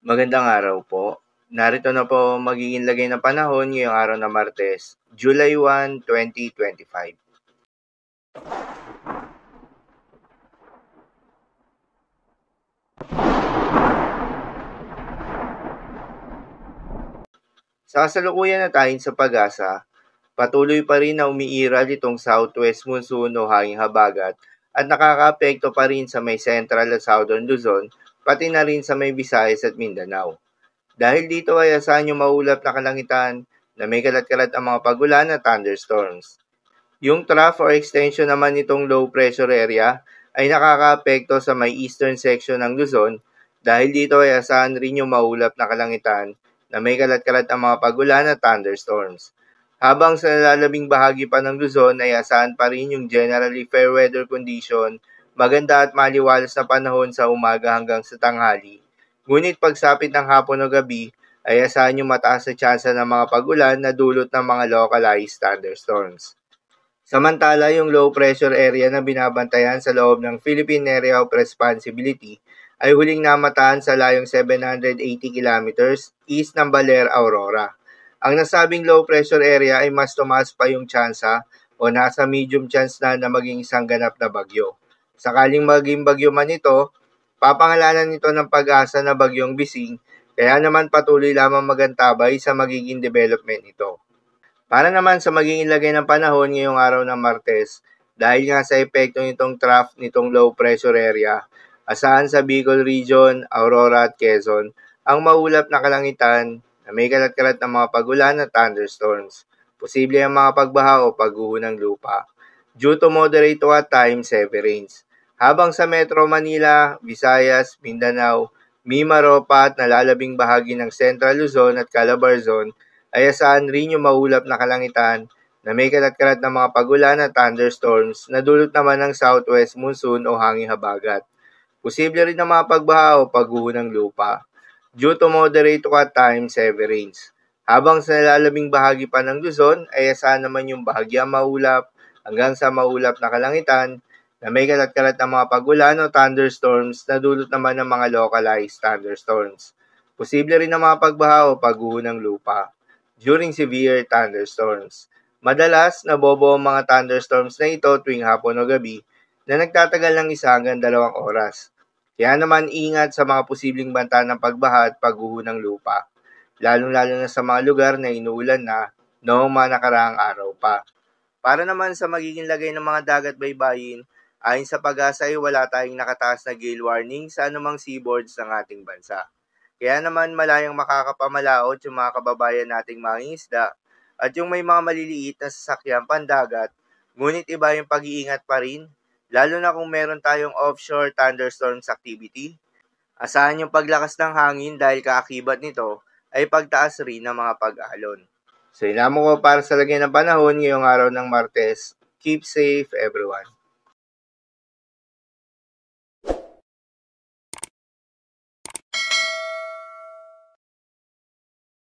Magandang araw po. Narito na po ang magiging lagay ng panahon ngayong araw na Martes, July 1, 2025. Sa kasalukuyan na tayo sa pag-asa, patuloy pa rin na umiiral itong southwest monsoon o hanging habagat at nakakaapekto pa rin sa may central at southern Luzon, pati na rin sa may Visayas at Mindanao. Dahil dito ay asahan yung maulap na kalangitan na may kalat-kalat ang mga pagulan at thunderstorms. Yung trough or extension naman nitong low pressure area ay nakakaapekto sa may eastern section ng Luzon dahil dito ay asahan rin yung maulap na kalangitan na may kalat-kalat ang mga pagulan at thunderstorms. Habang sa nalalabing bahagi pa ng Luzon ay asahan pa rin yung generally fair weather condition, maganda at maliwalas na panahon sa umaga hanggang sa tanghali. Ngunit pagsapit ng hapon o gabi ay asahan yung mataas na tsansa ng mga pagulan na dulot ng mga localized thunderstorms. Samantala, yung low pressure area na binabantayan sa loob ng Philippine Area of Responsibility ay huling namataan sa layong 780 kilometers east ng Baler, Aurora. Ang nasabing low pressure area ay mas tumaas pa yung tsansa o nasa medium chance na maging isang ganap na bagyo. Sakaling maging bagyo man ito, papangalanan nito ng pag-asa na bagyong Bising, kaya naman patuloy lamang magantabay sa magiging development nito. Para naman sa magiging lagay ng panahon ngayong araw ng Martes, dahil nga sa epekto nitong trough nitong low pressure area, asahan sa Bicol Region, Aurora at Quezon, ang maulap na kalangitan na may kalat-kalat ng mga pagulan at thunderstorms. Posible ang mga pagbaha o pagguho ng lupa. Due to moderate to at times heavy rains. Habang sa Metro Manila, Visayas, Mindanao, Mimaropa at nalalabing bahagi ng Central Luzon at Calabarzon, ay asahan rin yung maulap na kalangitan na may kalat-kalat ng mga pagulan at thunderstorms na dulot naman ng southwest monsoon o hanging habagat. Posible rin na mga pagbaha o pagguho ng lupa due to moderate to at times heavy rains. Habang sa nalalabing bahagi pa ng Luzon ay asahan naman yung bahagyang maulap hanggang sa maulap na kalangitan na may kalat-kalat ng mga pagulan o thunderstorms na dulot naman ng mga localized thunderstorms. Posible rin na mga pagbaha o pagguho ng lupa during severe thunderstorms. Madalas, nabobo ang mga thunderstorms na ito tuwing hapon o gabi na nagtatagal ng 1 hanggang 2 oras. Kaya naman ingat sa mga posibleng banta ng pagbaha at pagguho ng lupa, lalong-lalo na sa mga lugar na inuulan na noong mga nakaraang araw pa. Para naman sa magiging lagay ng mga dagat baybayin, ayon sa pag-asa ay wala tayong nakataas na gale warning sa anumang seaboards ng ating bansa. Kaya naman malayang makakapamalaot yung mga kababayan nating mangingisda at yung may mga maliliit na sasakyan pandagat, ngunit iba yung pag-iingat pa rin, lalo na kung meron tayong offshore thunderstorms activity. Asahan yung paglakas ng hangin dahil kaakibat nito ay pagtaas rin ng mga pag-alon. So, inamo ko para sa lagay ng panahon ngayong araw ng Martes. Keep safe everyone.